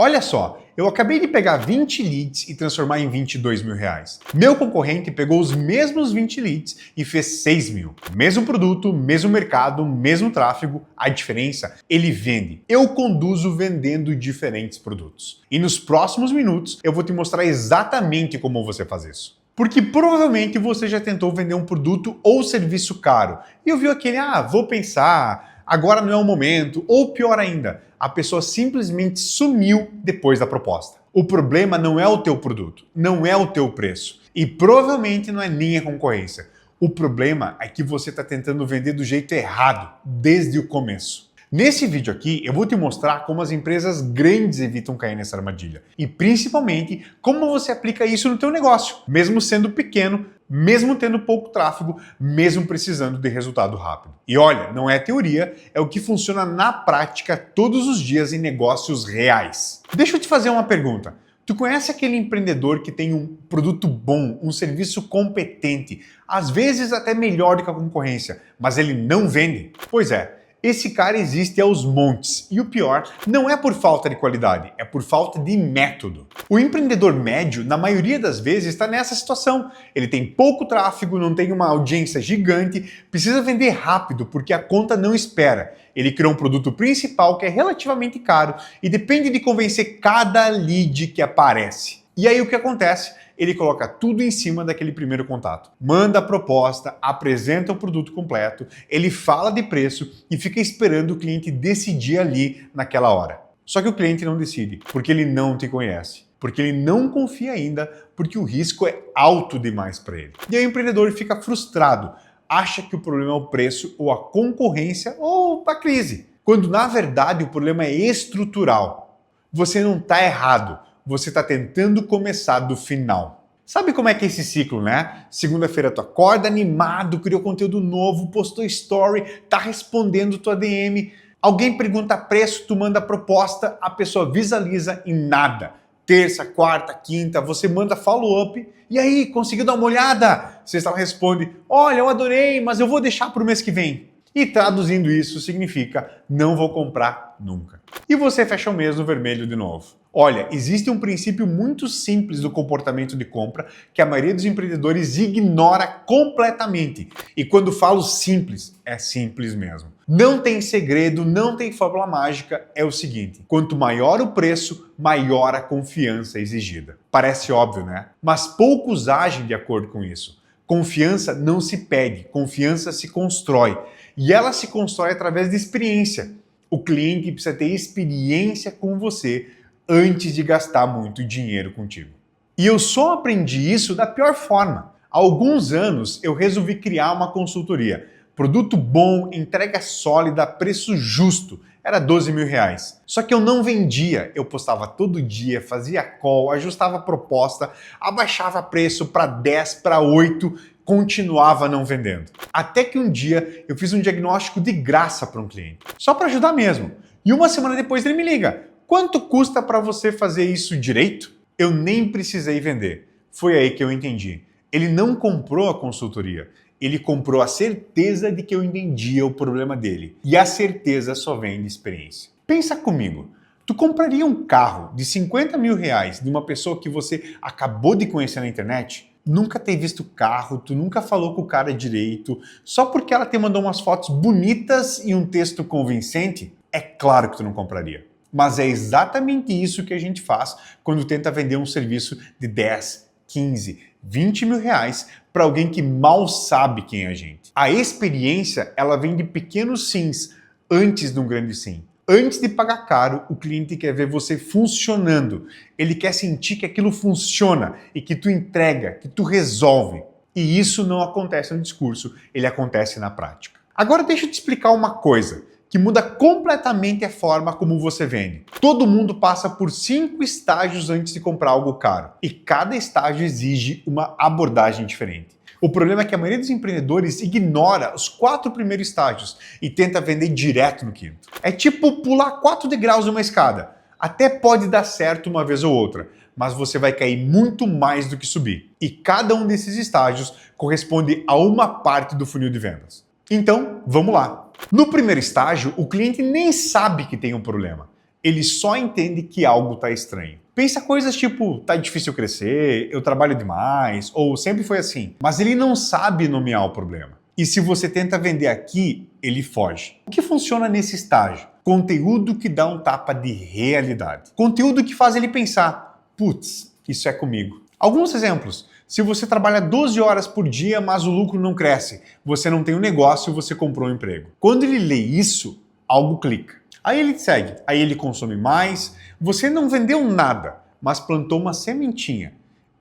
Olha só, eu acabei de pegar 20 leads e transformar em 22 mil reais. Meu concorrente pegou os mesmos 20 leads e fez 6 mil. Mesmo produto, mesmo mercado, mesmo tráfego, a diferença, ele vende. Eu conduzo vendendo diferentes produtos. E nos próximos minutos eu vou te mostrar exatamente como você faz isso. Porque provavelmente você já tentou vender um produto ou serviço caro e ouviu aquele, vou pensar, agora não é o momento, ou pior ainda, a pessoa simplesmente sumiu depois da proposta. O problema não é o teu produto, não é o teu preço e provavelmente não é nem a concorrência. O problema é que você está tentando vender do jeito errado desde o começo. Nesse vídeo aqui, eu vou te mostrar como as empresas grandes evitam cair nessa armadilha e principalmente como você aplica isso no teu negócio, mesmo sendo pequeno, mesmo tendo pouco tráfego, mesmo precisando de resultado rápido. E olha, não é teoria, é o que funciona na prática todos os dias em negócios reais. Deixa eu te fazer uma pergunta. Tu conhece aquele empreendedor que tem um produto bom, um serviço competente, às vezes até melhor do que a concorrência, mas ele não vende? Pois é. Esse cara existe aos montes e o pior não é por falta de qualidade, é por falta de método. O empreendedor médio, na maioria das vezes, está nessa situação. Ele tem pouco tráfego, não tem uma audiência gigante, precisa vender rápido porque a conta não espera. Ele criou um produto principal que é relativamente caro e depende de convencer cada lead que aparece. E aí o que acontece? Ele coloca tudo em cima daquele primeiro contato. Manda a proposta, apresenta o produto completo, ele fala de preço e fica esperando o cliente decidir ali naquela hora. Só que o cliente não decide, porque ele não te conhece, porque ele não confia ainda, porque o risco é alto demais para ele. E aí o empreendedor fica frustrado, acha que o problema é o preço ou a concorrência ou a crise, quando na verdade o problema é estrutural. Você não está errado. Você está tentando começar do final. Sabe como é que é esse ciclo, né? Segunda-feira tu acorda animado, criou conteúdo novo, postou story, tá respondendo tua DM, alguém pergunta preço, tu manda proposta, a pessoa visualiza e nada. Terça, quarta, quinta, você manda follow-up, e aí, conseguiu dar uma olhada? Você responde, olha, eu adorei, mas eu vou deixar para o mês que vem. E traduzindo isso significa, não vou comprar nunca. E você fecha o mês no vermelho de novo. Olha, existe um princípio muito simples do comportamento de compra que a maioria dos empreendedores ignora completamente. E quando falo simples, é simples mesmo. Não tem segredo, não tem fórmula mágica, é o seguinte: quanto maior o preço, maior a confiança exigida. Parece óbvio, né? Mas poucos agem de acordo com isso. Confiança não se pede, confiança se constrói. E ela se constrói através de experiência. O cliente precisa ter experiência com você antes de gastar muito dinheiro contigo. E eu só aprendi isso da pior forma. Há alguns anos eu resolvi criar uma consultoria. Produto bom, entrega sólida, preço justo. Era 12 mil reais. Só que eu não vendia. Eu postava todo dia, fazia call, ajustava a proposta, abaixava preço para 10, para 8, continuava não vendendo. Até que um dia eu fiz um diagnóstico de graça para um cliente. Só para ajudar mesmo. E uma semana depois ele me liga. Quanto custa para você fazer isso direito? Eu nem precisei vender. Foi aí que eu entendi. Ele não comprou a consultoria. Ele comprou a certeza de que eu entendia o problema dele. E a certeza só vem de experiência. Pensa comigo. Tu compraria um carro de 50 mil reais de uma pessoa que você acabou de conhecer na internet? Nunca ter visto o carro, tu nunca falou com o cara direito, só porque ela te mandou umas fotos bonitas e um texto convincente? É claro que tu não compraria. Mas é exatamente isso que a gente faz quando tenta vender um serviço de 10, 15, 20 mil reais para alguém que mal sabe quem é a gente. A experiência, ela vem de pequenos sims antes de um grande sim. Antes de pagar caro, o cliente quer ver você funcionando. Ele quer sentir que aquilo funciona e que tu entrega, que tu resolve. E isso não acontece no discurso, ele acontece na prática. Agora deixa eu te explicar uma coisa que muda completamente a forma como você vende. Todo mundo passa por 5 estágios antes de comprar algo caro. E cada estágio exige uma abordagem diferente. O problema é que a maioria dos empreendedores ignora os 4 primeiros estágios e tenta vender direto no quinto. É tipo pular 4 degraus numa escada. Até pode dar certo uma vez ou outra, mas você vai cair muito mais do que subir. E cada um desses estágios corresponde a uma parte do funil de vendas. Então, vamos lá. No primeiro estágio, o cliente nem sabe que tem um problema. Ele só entende que algo está estranho. Pensa coisas tipo, tá difícil crescer, eu trabalho demais, ou sempre foi assim. Mas ele não sabe nomear o problema. E se você tenta vender aqui, ele foge. O que funciona nesse estágio? Conteúdo que dá um tapa de realidade. Conteúdo que faz ele pensar, putz, isso é comigo. Alguns exemplos. Se você trabalha 12 horas por dia, mas o lucro não cresce, você não tem um negócio, você comprou um emprego. Quando ele lê isso, algo clica. Aí ele segue, aí ele consome mais, você não vendeu nada, mas plantou uma sementinha.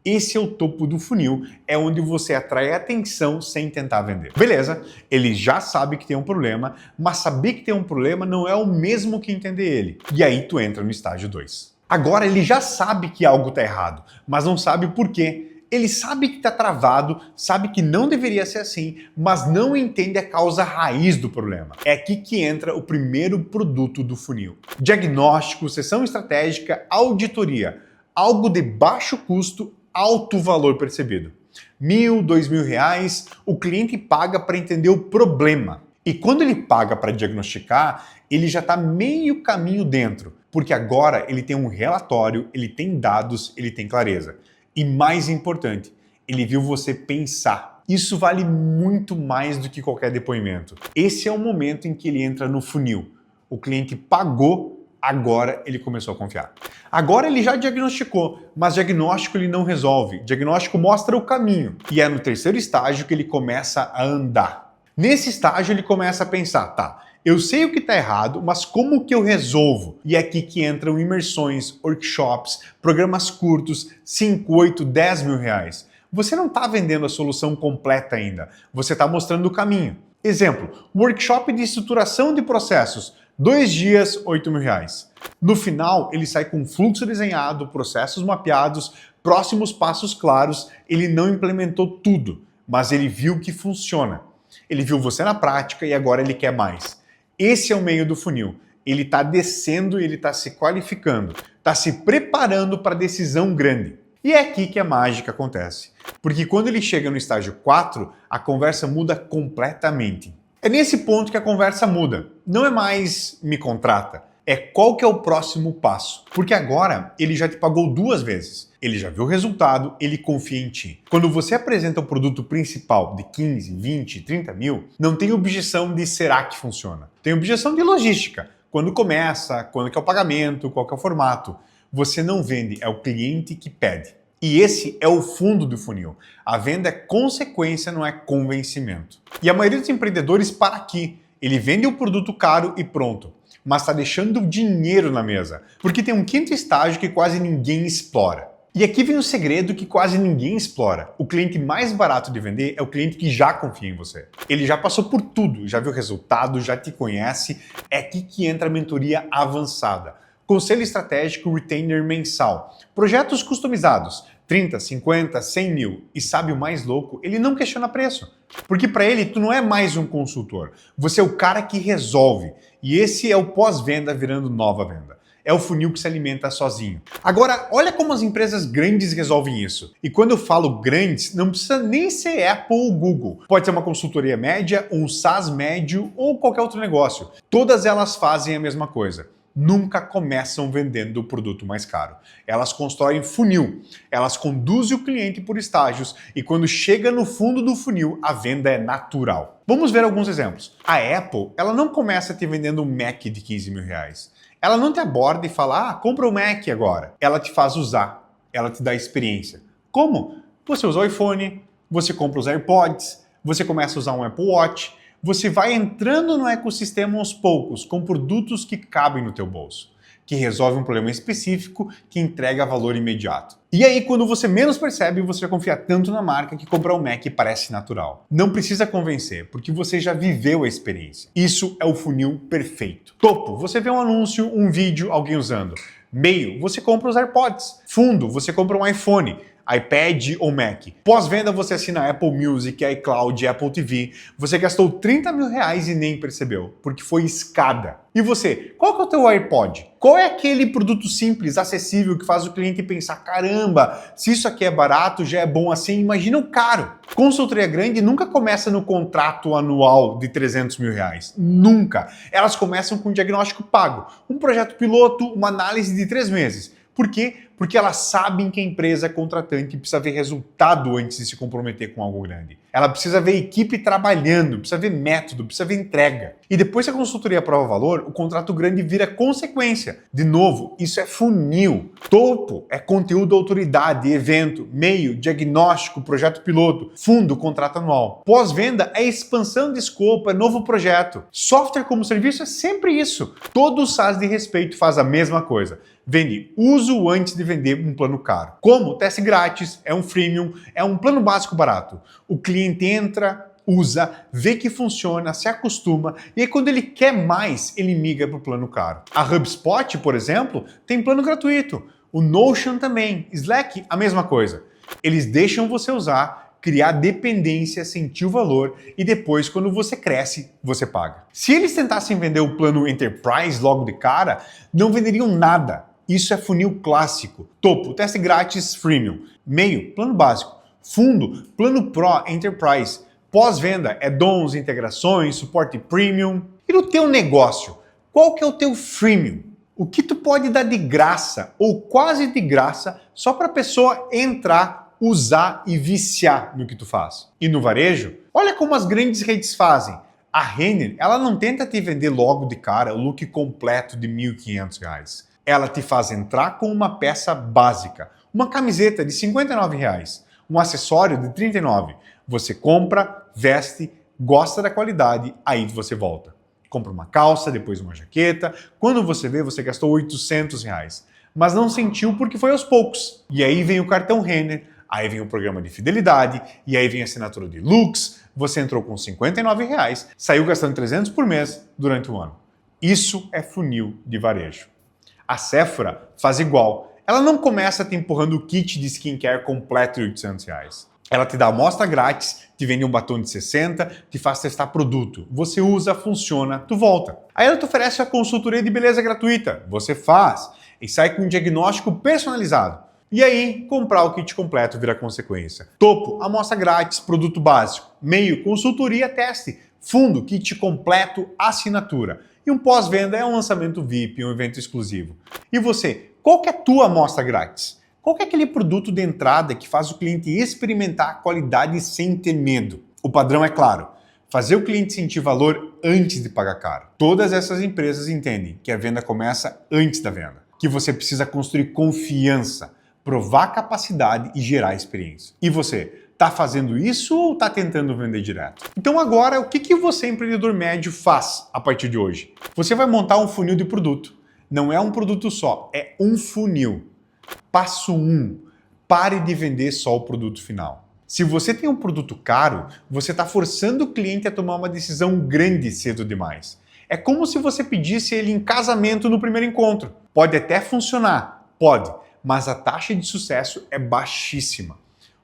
Esse é o topo do funil, é onde você atrai atenção sem tentar vender. Beleza, ele já sabe que tem um problema, mas saber que tem um problema não é o mesmo que entender ele. E aí tu entra no estágio 2. Agora ele já sabe que algo está errado, mas não sabe por quê. Ele sabe que está travado, sabe que não deveria ser assim, mas não entende a causa raiz do problema. É aqui que entra o primeiro produto do funil. Diagnóstico, sessão estratégica, auditoria. Algo de baixo custo, alto valor percebido. R$1.000, R$2.000, o cliente paga para entender o problema. E quando ele paga para diagnosticar, ele já está meio caminho dentro, porque agora ele tem um relatório, ele tem dados, ele tem clareza. E mais importante, ele viu você pensar. Isso vale muito mais do que qualquer depoimento. Esse é o momento em que ele entra no funil. O cliente pagou, agora ele começou a confiar. Agora ele já diagnosticou, mas diagnóstico ele não resolve. Diagnóstico mostra o caminho. E é no terceiro estágio que ele começa a andar. Nesse estágio ele começa a pensar, tá, eu sei o que está errado, mas como que eu resolvo? E é aqui que entram imersões, workshops, programas curtos, 5, 8, 10 mil reais. Você não está vendendo a solução completa ainda, você está mostrando o caminho. Exemplo, workshop de estruturação de processos, 2 dias, 8 mil reais. No final, ele sai com fluxo desenhado, processos mapeados, próximos passos claros, ele não implementou tudo, mas ele viu que funciona. Ele viu você na prática e agora ele quer mais. Esse é o meio do funil. Ele está descendo e ele está se qualificando, está se preparando para a decisão grande. E é aqui que a mágica acontece. Porque quando ele chega no estágio 4, a conversa muda completamente. É nesse ponto que a conversa muda. Não é mais me contrata, é qual que é o próximo passo. Porque agora ele já te pagou 2 vezes. Ele já viu o resultado, ele confia em ti. Quando você apresenta o produto principal de 15, 20, 30 mil, não tem objeção de será que funciona. Tem objeção de logística. Quando começa, quando que é o pagamento, qual que é o formato. Você não vende, é o cliente que pede. E esse é o fundo do funil. A venda é consequência, não é convencimento. E a maioria dos empreendedores para aqui. Ele vende o produto caro e pronto. Mas está deixando dinheiro na mesa. Porque tem um quinto estágio que quase ninguém explora. E aqui vem o segredo que quase ninguém explora. O cliente mais barato de vender é o cliente que já confia em você. Ele já passou por tudo, já viu o resultado, já te conhece. É aqui que entra a mentoria avançada. Conselho estratégico retainer mensal. Projetos customizados. 30, 50, 100 mil. E sabe o mais louco? Ele não questiona preço. Porque para ele, tu não é mais um consultor. Você é o cara que resolve. E esse é o pós-venda virando nova venda. É o funil que se alimenta sozinho. Agora, olha como as empresas grandes resolvem isso. E quando eu falo grandes, não precisa nem ser Apple ou Google. Pode ser uma consultoria média, um SaaS médio ou qualquer outro negócio. Todas elas fazem a mesma coisa. Nunca começam vendendo o produto mais caro. Elas constroem funil, elas conduzem o cliente por estágios e quando chega no fundo do funil, a venda é natural. Vamos ver alguns exemplos. A Apple, ela não começa te vendendo um Mac de 15 mil reais. Ela não te aborda e fala, compra o Mac agora. Ela te faz usar, ela te dá experiência. Como? Você usa o iPhone, você compra os AirPods, você começa a usar um Apple Watch, você vai entrando no ecossistema aos poucos, com produtos que cabem no teu bolso, que resolvem um problema específico, que entrega valor imediato. E aí, quando você menos percebe, você já confia tanto na marca que comprar um Mac parece natural. Não precisa convencer, porque você já viveu a experiência. Isso é o funil perfeito. Topo, você vê um anúncio, um vídeo, alguém usando. Meio, você compra os AirPods. Fundo, você compra um iPhone. iPad ou Mac. Pós-venda você assina Apple Music, iCloud, Apple TV. Você gastou 30 mil reais e nem percebeu, porque foi escada. E você, qual que é o teu AirPod? Qual é aquele produto simples, acessível, que faz o cliente pensar, caramba, se isso aqui é barato, já é bom assim, imagina o caro. Consultoria grande nunca começa no contrato anual de 300 mil reais. Nunca. Elas começam com um diagnóstico pago, um projeto piloto, uma análise de 3 meses. Por quê? Porque elas sabem que a empresa contratante precisa ver resultado antes de se comprometer com algo grande. Ela precisa ver equipe trabalhando, precisa ver método, precisa ver entrega. E depois que a consultoria prova valor, o contrato grande vira consequência. De novo, isso é funil. Topo é conteúdo, autoridade, evento, meio, diagnóstico, projeto piloto, fundo, contrato anual. Pós-venda é expansão de escopo, é novo projeto. Software como serviço é sempre isso. Todo SaaS de respeito faz a mesma coisa. Vende uso antes de vender um plano caro. Como? Teste grátis, é um freemium, é um plano básico barato. O cliente entra, usa, vê que funciona, se acostuma e aí quando ele quer mais, ele migra para o plano caro. A HubSpot, por exemplo, tem plano gratuito. O Notion também. Slack, a mesma coisa. Eles deixam você usar, criar dependência, sentir o valor e depois, quando você cresce, você paga. Se eles tentassem vender o plano Enterprise logo de cara, não venderiam nada. Isso é funil clássico. Topo, teste grátis, freemium. Meio, plano básico. Fundo, plano Pro, Enterprise. Pós-venda, add-ons, integrações, suporte premium. E no teu negócio, qual que é o teu freemium? O que tu pode dar de graça ou quase de graça só para a pessoa entrar, usar e viciar no que tu faz? E no varejo, olha como as grandes redes fazem. A Renner, ela não tenta te vender logo de cara o look completo de R$ 1.500. Ela te faz entrar com uma peça básica, uma camiseta de R$ 59, um acessório de R$ 39. Você compra, veste, gosta da qualidade, aí você volta. Compra uma calça, depois uma jaqueta. Quando você vê, você gastou R$ 800. Mas não sentiu porque foi aos poucos. E aí vem o cartão Renner, aí vem o programa de fidelidade, e aí vem a assinatura de Lux. Você entrou com R$ 59, saiu gastando 300 por mês durante um ano. Isso é funil de varejo. A Sephora faz igual. Ela não começa te empurrando o kit de skincare completo de R$ 800. Ela te dá amostra grátis, te vende um batom de 60, te faz testar produto. Você usa, funciona, tu volta. Aí ela te oferece a consultoria de beleza gratuita. Você faz e sai com um diagnóstico personalizado. E aí, comprar o kit completo vira consequência. Topo, amostra grátis, produto básico. Meio, consultoria, teste. Fundo, kit completo, assinatura. E um pós-venda é um lançamento VIP, um evento exclusivo. E você, qual que é a tua amostra grátis? Qual que é aquele produto de entrada que faz o cliente experimentar a qualidade sem ter medo? O padrão é claro, fazer o cliente sentir valor antes de pagar caro. Todas essas empresas entendem que a venda começa antes da venda, que você precisa construir confiança, provar capacidade e gerar experiência. E você, tá fazendo isso ou tá tentando vender direto? Então agora, o que você, empreendedor médio, faz a partir de hoje? Você vai montar um funil de produto. Não é um produto só, é um funil. Passo 1. Pare de vender só o produto final. Se você tem um produto caro, você está forçando o cliente a tomar uma decisão grande cedo demais. É como se você pedisse ele em casamento no primeiro encontro. Pode até funcionar, pode, mas a taxa de sucesso é baixíssima.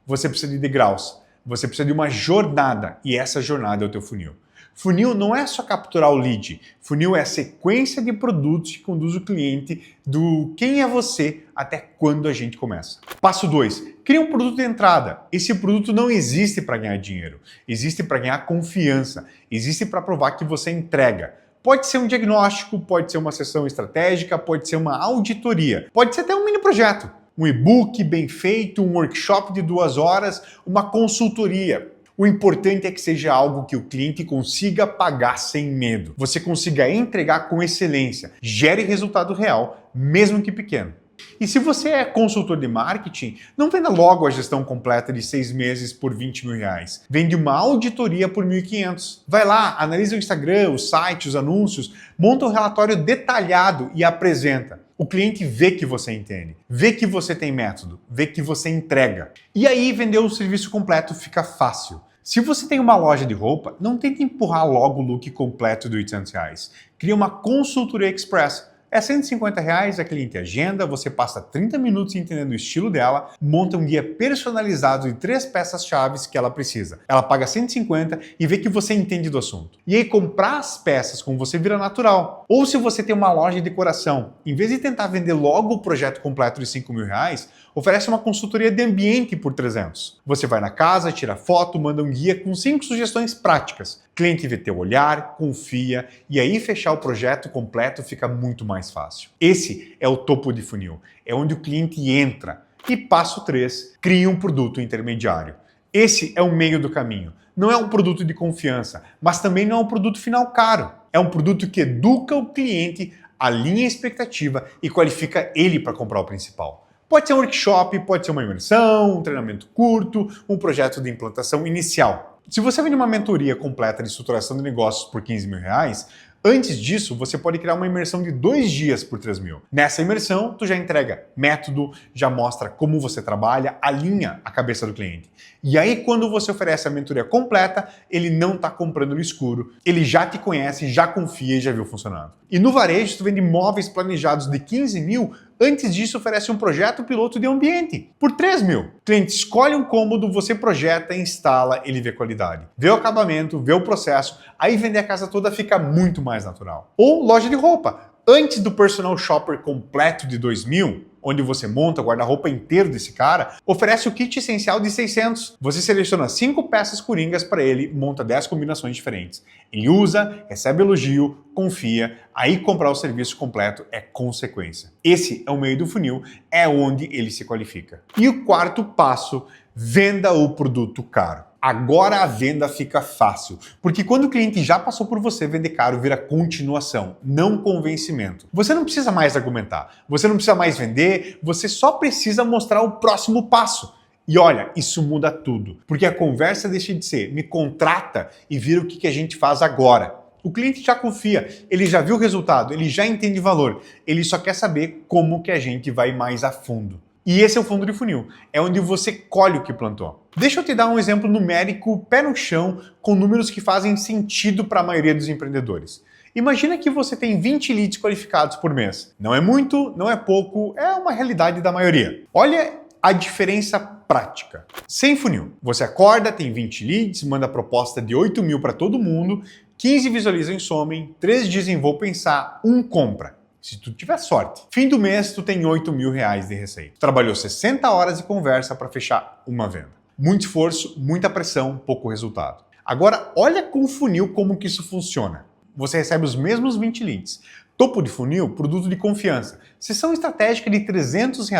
Você precisa de degraus, você precisa de uma jornada e essa jornada é o teu funil. Funil não é só capturar o lead, funil é a sequência de produtos que conduz o cliente do quem é você até quando a gente começa. Passo 2, cria um produto de entrada. Esse produto não existe para ganhar dinheiro, existe para ganhar confiança, existe para provar que você entrega. Pode ser um diagnóstico, pode ser uma sessão estratégica, pode ser uma auditoria, pode ser até um mini projeto. Um e-book bem feito, um workshop de 2 horas, uma consultoria. O importante é que seja algo que o cliente consiga pagar sem medo. Você consiga entregar com excelência, gere resultado real, mesmo que pequeno. E se você é consultor de marketing, não venda logo a gestão completa de 6 meses por R$20 mil. Vende uma auditoria por R$1.500. Vai lá, analisa o Instagram, o site, os anúncios, monta um relatório detalhado e apresenta. O cliente vê que você entende, vê que você tem método, vê que você entrega. E aí vender o serviço completo fica fácil. Se você tem uma loja de roupa, não tente empurrar logo o look completo de R$800. Cria uma consultoria express. É R$ 150, a cliente agenda, você passa 30 minutos entendendo o estilo dela, monta um guia personalizado de 3 peças-chave que ela precisa. Ela paga 150 e vê que você entende do assunto. E aí comprar as peças com você vira natural. Ou se você tem uma loja de decoração, em vez de tentar vender logo o projeto completo de R$ 5.000, oferece uma consultoria de ambiente por 300. Você vai na casa, tira foto, manda um guia com 5 sugestões práticas. O cliente vê teu olhar, confia e aí fechar o projeto completo fica muito mais fácil. Esse é o topo de funil. É onde o cliente entra. E passo 3, cria um produto intermediário. Esse é o meio do caminho. Não é um produto de confiança, mas também não é um produto final caro. É um produto que educa o cliente, alinha a expectativa e qualifica ele para comprar o principal. Pode ser um workshop, pode ser uma imersão, um treinamento curto, um projeto de implantação inicial. Se você vende uma mentoria completa de estruturação de negócios por R$ 15.000, antes disso, você pode criar uma imersão de 2 dias por 3.000. Nessa imersão, tu já entrega método, já mostra como você trabalha, alinha a cabeça do cliente. E aí, quando você oferece a mentoria completa, ele não está comprando no escuro, ele já te conhece, já confia e já viu funcionando. E no varejo, tu vende móveis planejados de 15.000, antes disso oferece um projeto piloto de ambiente por 3.000. O cliente escolhe um cômodo, você projeta, instala, ele vê qualidade. Vê o acabamento, vê o processo, aí vender a casa toda fica muito mais natural. Ou loja de roupa. Antes do personal shopper completo de 2.000, onde você monta o guarda-roupa inteiro desse cara, oferece o kit essencial de 600. Você seleciona 5 peças coringas para ele, monta 10 combinações diferentes. Ele usa, recebe elogio, confia, aí comprar o serviço completo é consequência. Esse é o meio do funil, é onde ele se qualifica. E o quarto passo, venda o produto caro. Agora a venda fica fácil, porque quando o cliente já passou por você, vender caro vira continuação, não convencimento. Você não precisa mais argumentar, você não precisa mais vender, você só precisa mostrar o próximo passo. E olha, isso muda tudo, porque a conversa deixa de ser me contrata e vira o que a gente faz agora. O cliente já confia, ele já viu o resultado, ele já entende valor, ele só quer saber como que a gente vai mais a fundo. E esse é o fundo de funil, é onde você colhe o que plantou. Deixa eu te dar um exemplo numérico, pé no chão, com números que fazem sentido para a maioria dos empreendedores. Imagina que você tem 20 leads qualificados por mês. Não é muito, não é pouco, é uma realidade da maioria. Olha a diferença prática. Sem funil, você acorda, tem 20 leads, manda proposta de 8.000 para todo mundo, 15 visualizam e somem, 3 dizem vou pensar, 1 compra. Se tu tiver sorte. Fim do mês, tu tem R$ 8.000 de receita. Trabalhou 60 horas de conversa para fechar uma venda. Muito esforço, muita pressão, pouco resultado. Agora, olha com o funil como que isso funciona. Você recebe os mesmos 20 leads. Topo de funil, produto de confiança. Sessão estratégica de R$ 300.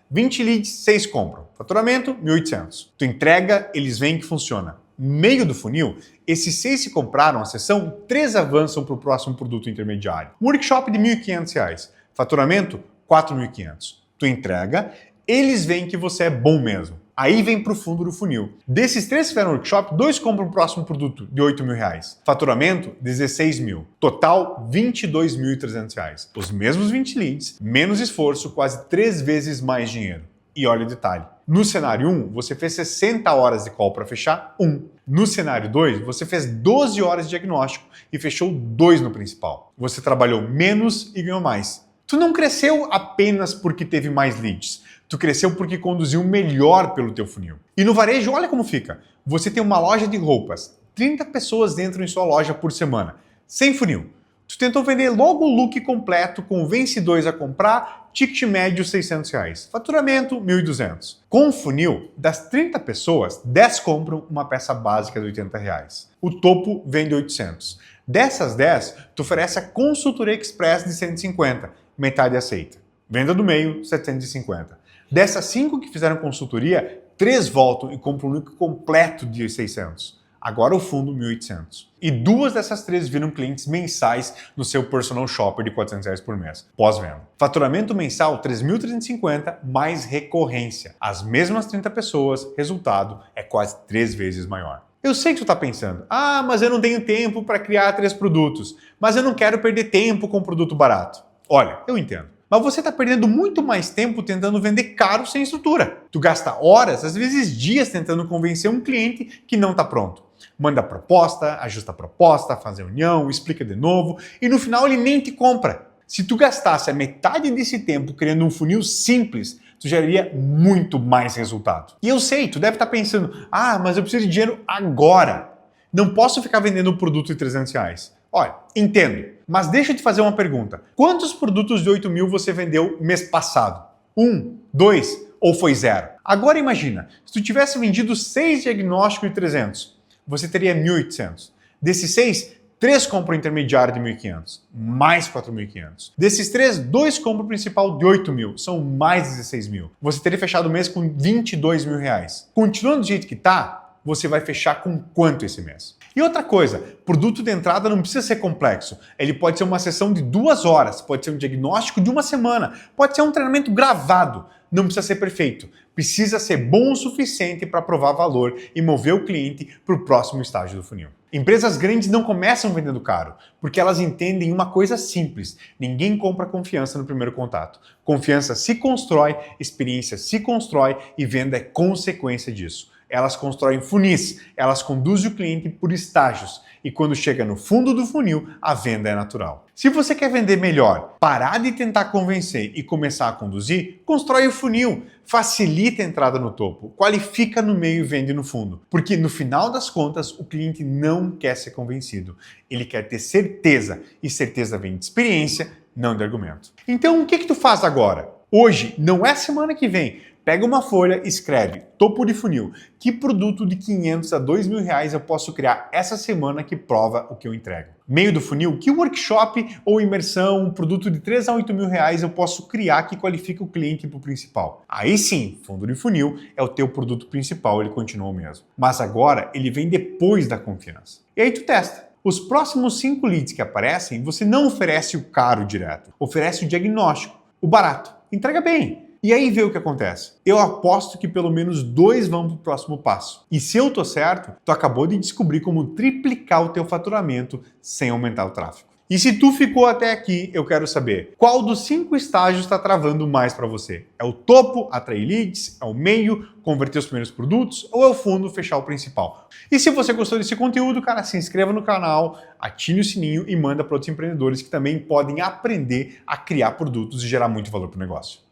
20 leads, 6 compram. Faturamento, 1.800. Tu entrega, eles veem que funciona. Meio do funil, esses 6 se compraram a sessão, 3 avançam para o próximo produto intermediário. Um workshop de R$ 1.500. Faturamento, 4.500. Tu entrega, eles veem que você é bom mesmo. Aí vem para o fundo do funil. Desses 3 que fizeram workshop, 2 compram o próximo produto de R$ 8.000. Faturamento, 16.000. Total, R$ 22.300. Os mesmos 20 leads, menos esforço, quase 3 vezes mais dinheiro. E olha o detalhe. No cenário 1, você fez 60 horas de call para fechar 1. No cenário 2, você fez 12 horas de diagnóstico e fechou 2 no principal. Você trabalhou menos e ganhou mais. Tu não cresceu apenas porque teve mais leads. Tu cresceu porque conduziu melhor pelo teu funil. E no varejo, olha como fica. Você tem uma loja de roupas. 30 pessoas entram em sua loja por semana. Sem funil. Tu tentou vender logo o look completo, convence 2 a comprar, ticket médio R$ 600. Faturamento, 1.200. Com o funil, das 30 pessoas, 10 compram uma peça básica de R$ 80. O topo vende 800. Dessas 10, tu oferece a consultoria express de 150. Metade aceita. Venda do meio, 750. Dessas 5 que fizeram consultoria, 3 voltam e compram um look completo de 600. Agora o fundo, 1.800. E 2 dessas 3 viram clientes mensais no seu personal shopper de R$ 400 por mês, pós-venda. Faturamento mensal, 3.350, mais recorrência. As mesmas 30 pessoas, resultado é quase 3 vezes maior. Eu sei que tu está pensando, mas eu não tenho tempo para criar 3 produtos, mas eu não quero perder tempo com produto barato. Olha, eu entendo. Mas você está perdendo muito mais tempo tentando vender caro sem estrutura. Tu gasta horas, às vezes dias, tentando convencer um cliente que não está pronto. Manda proposta, ajusta a proposta, faz reunião, explica de novo e no final ele nem te compra. Se tu gastasse a metade desse tempo criando um funil simples, tu geraria muito mais resultado. E eu sei, tu deve estar pensando, mas eu preciso de dinheiro agora. Não posso ficar vendendo um produto de 300 reais. Olha, entendo, mas deixa eu te fazer uma pergunta. Quantos produtos de 8 mil você vendeu mês passado? 1, 2 ou foi 0? Agora imagina, se tu tivesse vendido 6 diagnósticos de 300, você teria 1.800. Desses 6, 3 compram intermediário de 1.500, mais 4.500. Desses 3, 2 compram o principal de 8 mil, são mais 16 mil. Você teria fechado o mês com 22 mil reais. Continuando do jeito que tá, você vai fechar com quanto esse mês? E outra coisa, produto de entrada não precisa ser complexo. Ele pode ser uma sessão de 2 horas, pode ser um diagnóstico de 1 semana, pode ser um treinamento gravado. Não precisa ser perfeito. Precisa ser bom o suficiente para provar valor e mover o cliente para o próximo estágio do funil. Empresas grandes não começam vendendo caro, porque elas entendem uma coisa simples. Ninguém compra confiança no primeiro contato. Confiança se constrói, experiência se constrói e venda é consequência disso. Elas constroem funis, elas conduzem o cliente por estágios e quando chega no fundo do funil, a venda é natural. Se você quer vender melhor, parar de tentar convencer e começar a conduzir, constrói o funil, facilita a entrada no topo, qualifica no meio e vende no fundo. Porque no final das contas, o cliente não quer ser convencido, ele quer ter certeza e certeza vem de experiência, não de argumento. Então o que tu faz agora? Hoje, não é semana que vem. Pega uma folha e escreve, topo de funil, que produto de 500 a 2 mil reais eu posso criar essa semana que prova o que eu entrego? Meio do funil, que workshop ou imersão, um produto de 3 a 8 mil reais eu posso criar que qualifica o cliente para o principal? Aí sim, fundo de funil é o teu produto principal, ele continua o mesmo. Mas agora ele vem depois da confiança. E aí tu testa. Os próximos 5 leads que aparecem, você não oferece o caro direto, oferece o diagnóstico, o barato. Entrega bem. E aí vê o que acontece. Eu aposto que pelo menos 2 vão para o próximo passo. E se eu tô certo, tu acabou de descobrir como triplicar o teu faturamento sem aumentar o tráfego. E se tu ficou até aqui, eu quero saber, qual dos 5 estágios está travando mais para você? É o topo, atrair leads, é o meio, converter os primeiros produtos, ou é o fundo, fechar o principal? E se você gostou desse conteúdo, cara, se inscreva no canal, ative o sininho e manda para outros empreendedores que também podem aprender a criar produtos e gerar muito valor para o negócio.